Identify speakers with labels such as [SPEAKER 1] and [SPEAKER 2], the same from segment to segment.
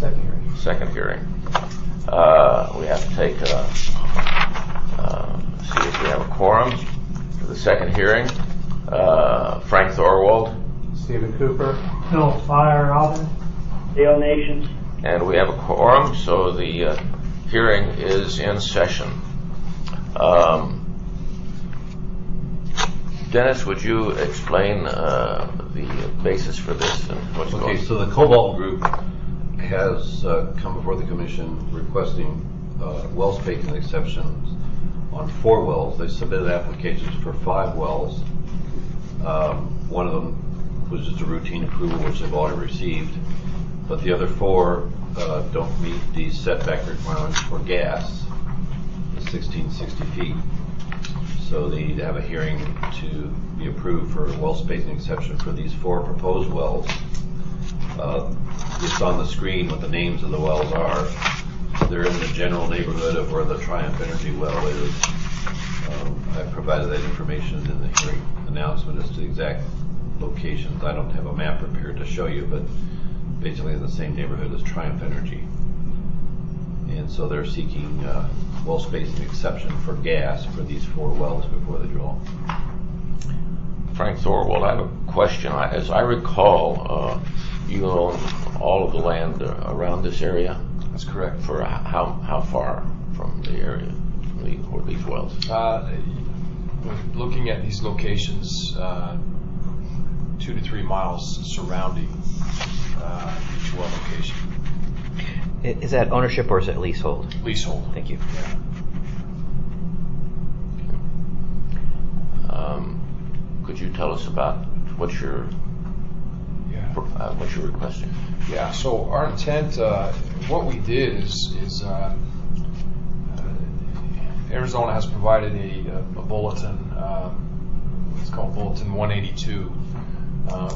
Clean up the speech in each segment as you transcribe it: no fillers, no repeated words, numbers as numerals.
[SPEAKER 1] Second hearing. We have to take, see if we have a quorum for the second hearing. Frank Thorwald.
[SPEAKER 2] Stephen Cooper.
[SPEAKER 3] Bill Fire Robin.
[SPEAKER 4] Dale Nations.
[SPEAKER 1] And we have a quorum, so the hearing is in session. Dennis, would you explain the basis for this and what's going on?
[SPEAKER 5] Okay, so the Colbalt group has come before the commission requesting well spacing exceptions on 4 wells. They submitted applications for 5 wells. One of them was just a routine approval, which they've already received, but the other 4 don't meet the setback requirements for gas, the 1660 feet. So they need to have a hearing to be approved for a well spacing exception for these 4 proposed wells. It's on the screen what the names of the wells are. They're in the general neighborhood of where the Triumph Energy well is. I provided that information in the hearing announcement as to the exact locations. I don't have a map prepared to show you, but basically in the same neighborhood as Triumph Energy. And so they're seeking well spacing exception for gas for these 4 wells before they drill.
[SPEAKER 1] Frank Thorwald, I have a question. As I recall, you own all of the land around this area?
[SPEAKER 2] That's correct.
[SPEAKER 1] For how far from the area where these wells?
[SPEAKER 2] Looking at these locations, 2 to 3 miles surrounding each well location.
[SPEAKER 6] Is that ownership or is it leasehold?
[SPEAKER 2] Leasehold.
[SPEAKER 6] Thank you.
[SPEAKER 2] Yeah.
[SPEAKER 1] Could you tell us about what you're requesting?
[SPEAKER 2] Yeah. So our intent, what we did is Arizona has provided a bulletin. It's called Bulletin 182,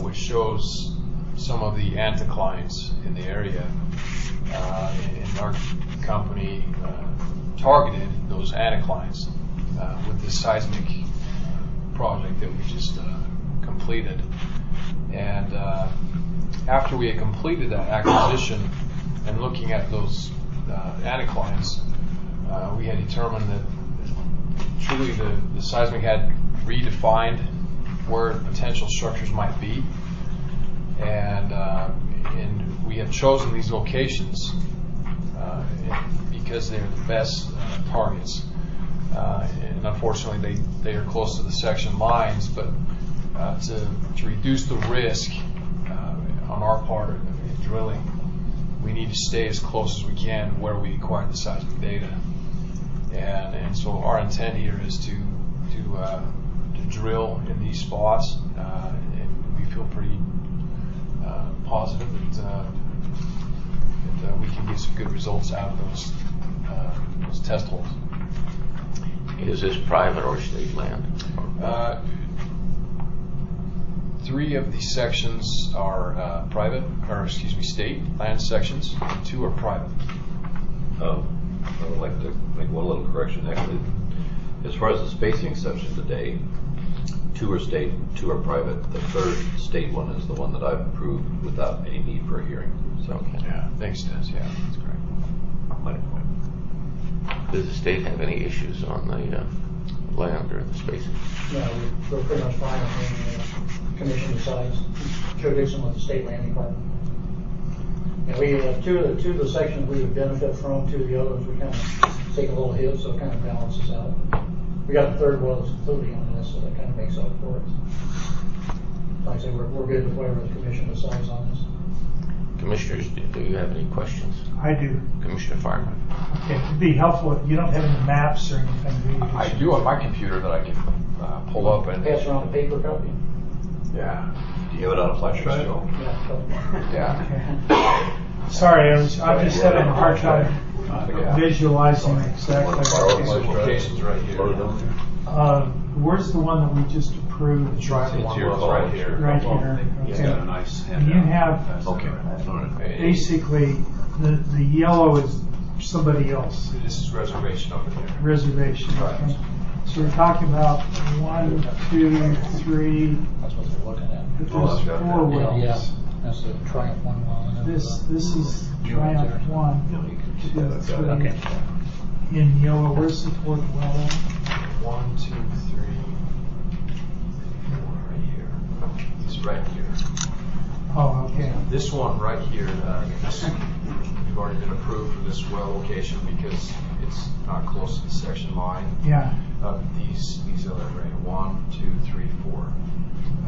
[SPEAKER 2] which shows some of the anticlines in the area. And our company targeted those anticlines with this seismic project that we just completed. And after we had completed that acquisition and looking at those anticlines, we had determined that truly the seismic had redefined where potential structures might be, and we have chosen these locations because they're the best targets. And unfortunately, they are close to the section lines, but to reduce the risk on our part of drilling, we need to stay as close as we can where we acquired the seismic data. And so our intent here is to drill in these spots, and we feel pretty positive that we can get some good results out of those test holes.
[SPEAKER 1] Is this private or state land?
[SPEAKER 2] 3 of these sections are state land sections, and 2 are private.
[SPEAKER 5] I would like to make one little correction. Actually, as far as the spacing exception today, 2 are state, 2 are private. The 3rd state one is the one that I've approved without any need for a hearing. So,
[SPEAKER 1] okay.
[SPEAKER 2] Yeah, thanks, Dennis. Yeah, that's correct.
[SPEAKER 5] Minor point.
[SPEAKER 1] Does the state have any issues on the land or the spacing?
[SPEAKER 3] No, we're pretty much fine when the commission decides. Tradition with the state land department. And we have 2 of the sections we would benefit from, 2 of the others we kind of take a little hit, so it kind of balances out. We got the 3rd well that's completely on this, so that kind of makes up for it. Like I say, we're good with whatever the commission decides on this.
[SPEAKER 1] Commissioners, do you have any questions?
[SPEAKER 3] I do.
[SPEAKER 1] Commissioner Fireman.
[SPEAKER 3] Okay, it'd be helpful. You don't have any maps or anything, do you?
[SPEAKER 2] I do on my computer that I can pull up and
[SPEAKER 3] pass around a paper copy.
[SPEAKER 2] Yeah.
[SPEAKER 5] Do you have it on a flash drive?
[SPEAKER 2] Yeah.
[SPEAKER 3] Okay. Sorry, I'm just having a hard time visualizing exactly.
[SPEAKER 2] Locations right here.
[SPEAKER 3] Where's the one that we just approved?
[SPEAKER 2] It's right here.
[SPEAKER 3] Right here.
[SPEAKER 2] He's got a nice
[SPEAKER 3] and you have basically the yellow is somebody else.
[SPEAKER 2] This is reservation over there.
[SPEAKER 3] Reservation.
[SPEAKER 2] Right.
[SPEAKER 3] Okay. So we're talking about 1, 2, 3.
[SPEAKER 4] That's what they're looking at.
[SPEAKER 3] But there's 4 wells.
[SPEAKER 4] Yeah, that's the Triumph one well. This is Triumph 1, 2, 3.
[SPEAKER 6] Okay.
[SPEAKER 4] In yellow, where's the fourth well?
[SPEAKER 2] 1, 2, 3, 4 right here. It's right here.
[SPEAKER 4] Oh, okay.
[SPEAKER 2] This one right here, we've already been approved for this well location because it's not close to the section line.
[SPEAKER 4] Yeah,
[SPEAKER 2] These other right, 1, 2, 3, 4.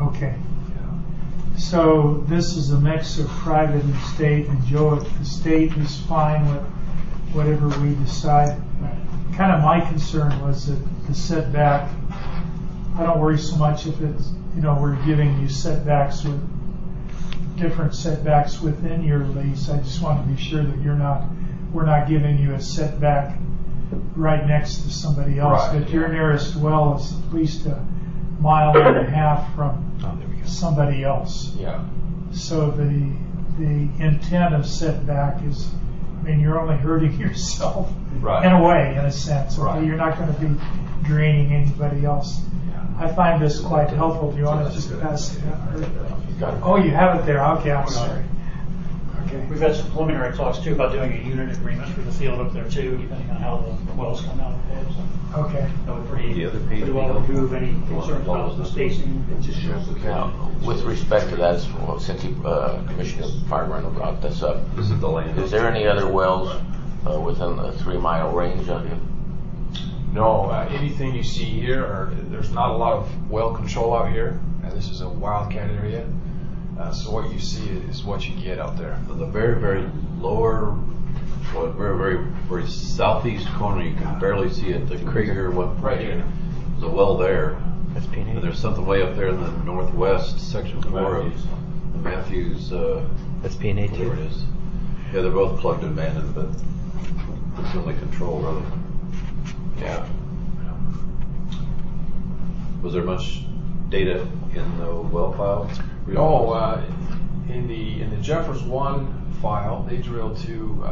[SPEAKER 4] okay.
[SPEAKER 2] Yeah.
[SPEAKER 4] So this is a mix of private and state, and Joe, if the state is fine with whatever we decide. Kind of my concern was that the setback, I don't worry so much if it's, we're giving you setbacks with different setbacks within your lease. I just want to be sure that we're not giving you a setback right next to somebody else.
[SPEAKER 2] Right,
[SPEAKER 4] But your nearest well is at least 1.5 miles from somebody else.
[SPEAKER 2] Yeah.
[SPEAKER 4] So the intent of setback is, you're only hurting yourself
[SPEAKER 2] Right.
[SPEAKER 4] in a way, in a sense. Okay?
[SPEAKER 2] Right.
[SPEAKER 4] You're not going to be draining anybody else.
[SPEAKER 2] Yeah.
[SPEAKER 4] I find this quite helpful. Do you want to just pass it down? Oh, you have it there. Okay, I'm sorry. Okay.
[SPEAKER 3] We've had some preliminary talks too about doing a unit agreement for the field up there too, depending on how the wells come out.
[SPEAKER 4] Okay.
[SPEAKER 3] That would pretty
[SPEAKER 5] The other page
[SPEAKER 3] well
[SPEAKER 5] would be helpful.
[SPEAKER 3] remove any
[SPEAKER 5] The one
[SPEAKER 3] concerns
[SPEAKER 5] that
[SPEAKER 3] about
[SPEAKER 5] follows
[SPEAKER 3] the
[SPEAKER 5] this.
[SPEAKER 3] spacing. It just shows the
[SPEAKER 1] Now, with respect to that, since Commissioner Fireman brought this up,
[SPEAKER 5] This is the land.
[SPEAKER 1] is there any other wells within a 3-mile range of you?
[SPEAKER 2] No, anything you see here, there's not a lot of well control out here. This is a wildcat area. So what you see is what you get out there.
[SPEAKER 5] On the very, very lower, very southeast corner, you can barely see it. The Krieger one
[SPEAKER 2] Right here.
[SPEAKER 5] There's a well there.
[SPEAKER 6] That's
[SPEAKER 5] And
[SPEAKER 6] P&A.
[SPEAKER 5] there's something way up there in the northwest section 4 of the Matthews,
[SPEAKER 6] That's P&A
[SPEAKER 5] whatever
[SPEAKER 6] too.
[SPEAKER 5] it is. Yeah, they're both plugged and abandoned, but it's only control rather. Yeah. Was there much data in the well file?
[SPEAKER 2] No, in the Jeffers 1 file, they drilled to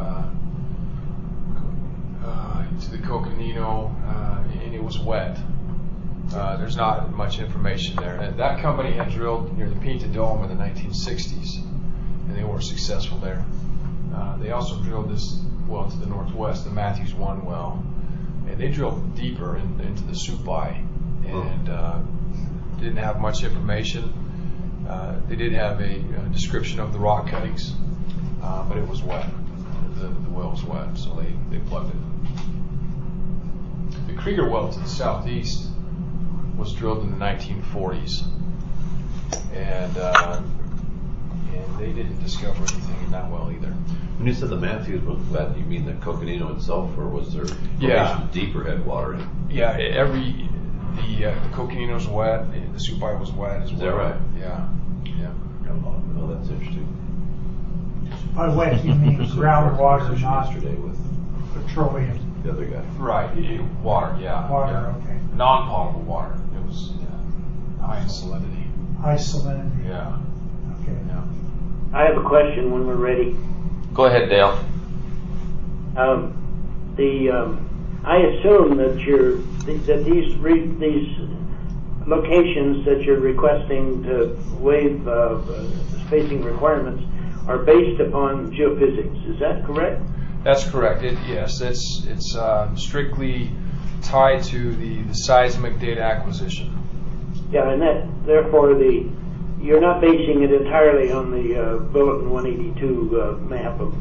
[SPEAKER 2] the Coconino, and it was wet. There's not much information there. And that company had drilled near the Pinta Dome in the 1960s, and they were successful there. They also drilled this well to the northwest, the Matthews 1 well, and they drilled deeper into the Supai, and didn't have much information. They did have a description of the rock cuttings, but it was wet. The well was wet, so they plugged it. The Krieger well to the southeast was drilled in the 1940s, and they didn't discover anything in that well either.
[SPEAKER 5] When you said the Matthews was wet, you mean the Coconino itself, or was there
[SPEAKER 2] Yeah.
[SPEAKER 5] formation deeper had water in it?
[SPEAKER 2] Yeah, the Coconino's wet, the Supai was wet as well.
[SPEAKER 5] Is that right?
[SPEAKER 2] Yeah.
[SPEAKER 5] Oh, that's interesting.
[SPEAKER 4] By wet, you mean groundwater,
[SPEAKER 5] Conversation
[SPEAKER 4] not
[SPEAKER 5] yesterday with
[SPEAKER 4] petroleum.
[SPEAKER 5] the other guy.
[SPEAKER 2] Right, water, yeah.
[SPEAKER 4] Water,
[SPEAKER 2] yeah.
[SPEAKER 4] okay.
[SPEAKER 2] Non-potable water. It was high in salinity.
[SPEAKER 4] High salinity.
[SPEAKER 2] Yeah.
[SPEAKER 4] Okay.
[SPEAKER 2] Yeah.
[SPEAKER 7] I have a question when we're ready.
[SPEAKER 1] Go ahead, Dale.
[SPEAKER 7] I assume that these locations that you're requesting to waive spacing requirements are based upon geophysics. Is that correct?
[SPEAKER 2] That's correct. Yes, it's strictly tied to the seismic data acquisition.
[SPEAKER 7] Yeah, and that therefore you're not basing it entirely on the Bulletin 182 map of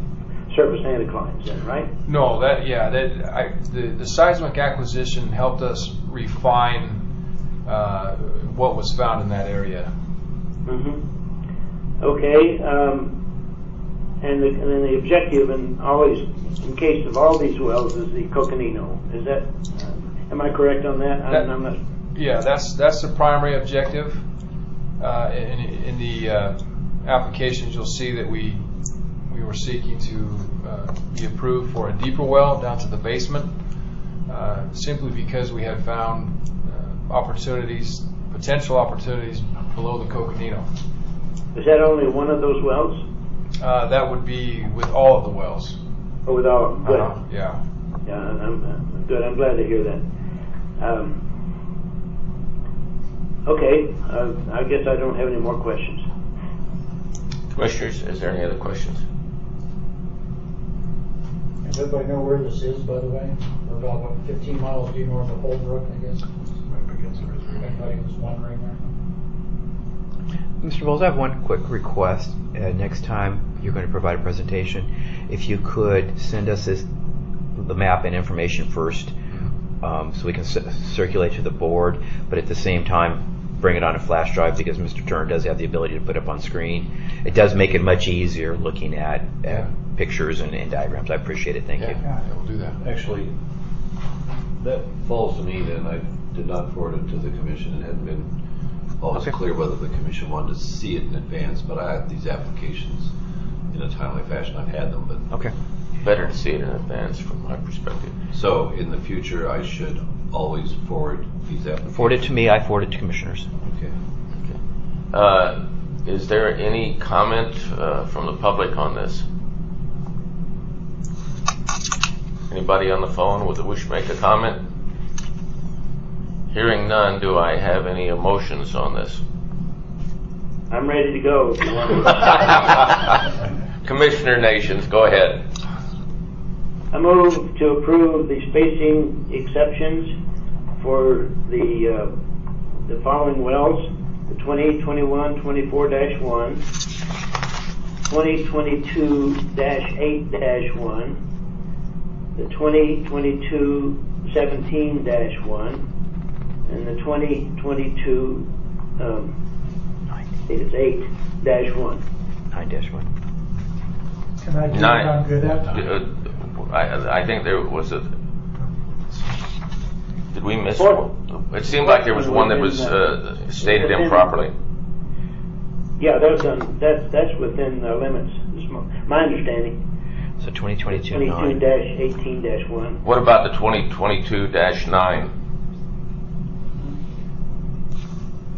[SPEAKER 7] surface anticlines, then, right?
[SPEAKER 2] No, the seismic acquisition helped us refine what was found in that area.
[SPEAKER 7] Mm-hmm. Okay, and then the objective, in case of all these wells, is the Coconino. Is that? Am I correct on that? I'm not.
[SPEAKER 2] Yeah, that's the primary objective. In the applications, you'll see that we were seeking to be approved for a deeper well down to the basement, simply because we had found potential opportunities below the Coconino.
[SPEAKER 7] Is that only one of those wells?
[SPEAKER 2] That would be with all of the wells.
[SPEAKER 7] Or with all? Good.
[SPEAKER 2] Yeah.
[SPEAKER 7] Yeah, I'm good. I'm glad to hear that. Okay, I guess I don't have any more questions.
[SPEAKER 1] Commissioners, is there any other questions?
[SPEAKER 3] Does everybody know where this is, by the way? We're about, what, 15 miles due north of Holbrook, I guess? If anybody was wondering there.
[SPEAKER 6] Mr. Bowles, I have one quick request. Next time you're going to provide a presentation, if you could send us the map and information first, so we can circulate to the board, but at the same time bring it on a flash drive, because Mr. Turner does have the ability to put up on screen. It does make it much easier looking at pictures and diagrams. I appreciate it. Thank you.
[SPEAKER 2] Yeah, we'll do that.
[SPEAKER 5] Actually, that falls to me then. I did not forward it to the commission. It hadn't been always clear whether the commission wanted to see it in advance, but I have these applications in a timely fashion. I've had them, but
[SPEAKER 6] Okay.
[SPEAKER 1] Better to see it in advance from my perspective.
[SPEAKER 5] so in the future I should always forward these applications.
[SPEAKER 6] Forward it to me. I forward it to commissioners.
[SPEAKER 5] Okay.
[SPEAKER 1] Is there any comment from the public on this? Anybody on the phone with a wish to make a comment? Hearing none, do I have any emotions on this?
[SPEAKER 7] I'm ready to go. If you want to.
[SPEAKER 1] Commissioner Nations, go ahead.
[SPEAKER 7] I move to approve the spacing exceptions for the following wells: the 2021-24-1, 2022-8-1, the 2022-17-1, and the 2022 I think it's 8-1.
[SPEAKER 6] 9-1.
[SPEAKER 4] Can I do it
[SPEAKER 1] Nine.
[SPEAKER 4] on good after?
[SPEAKER 1] I think there was a. Did we miss
[SPEAKER 7] Fourth.
[SPEAKER 1] one? It seemed like there was one that was stated improperly.
[SPEAKER 7] Yeah, that's within the limits. Is my understanding.
[SPEAKER 6] So 2022 9.
[SPEAKER 7] 22-18-1.
[SPEAKER 1] What about the 2022-9?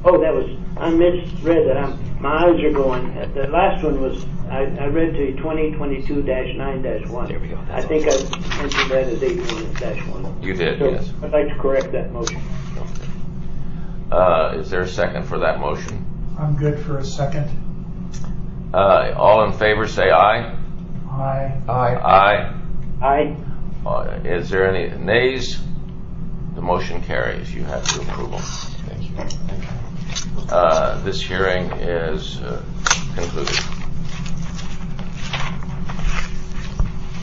[SPEAKER 7] Oh, that was, I misread that. My eyes are going. The last one was, I read to you 2022-9-1.
[SPEAKER 6] There we go.
[SPEAKER 7] I think I mentioned that as 8-1-1.
[SPEAKER 1] You did,
[SPEAKER 7] So
[SPEAKER 1] yes.
[SPEAKER 7] I'd like to correct that motion.
[SPEAKER 1] Is there a second for that motion?
[SPEAKER 4] I'm good for a second.
[SPEAKER 1] All in favor say aye.
[SPEAKER 4] Aye.
[SPEAKER 1] Aye.
[SPEAKER 7] Aye.
[SPEAKER 1] Is there any nays? The motion carries. You have your approval.
[SPEAKER 2] Thank you.
[SPEAKER 1] This hearing is concluded.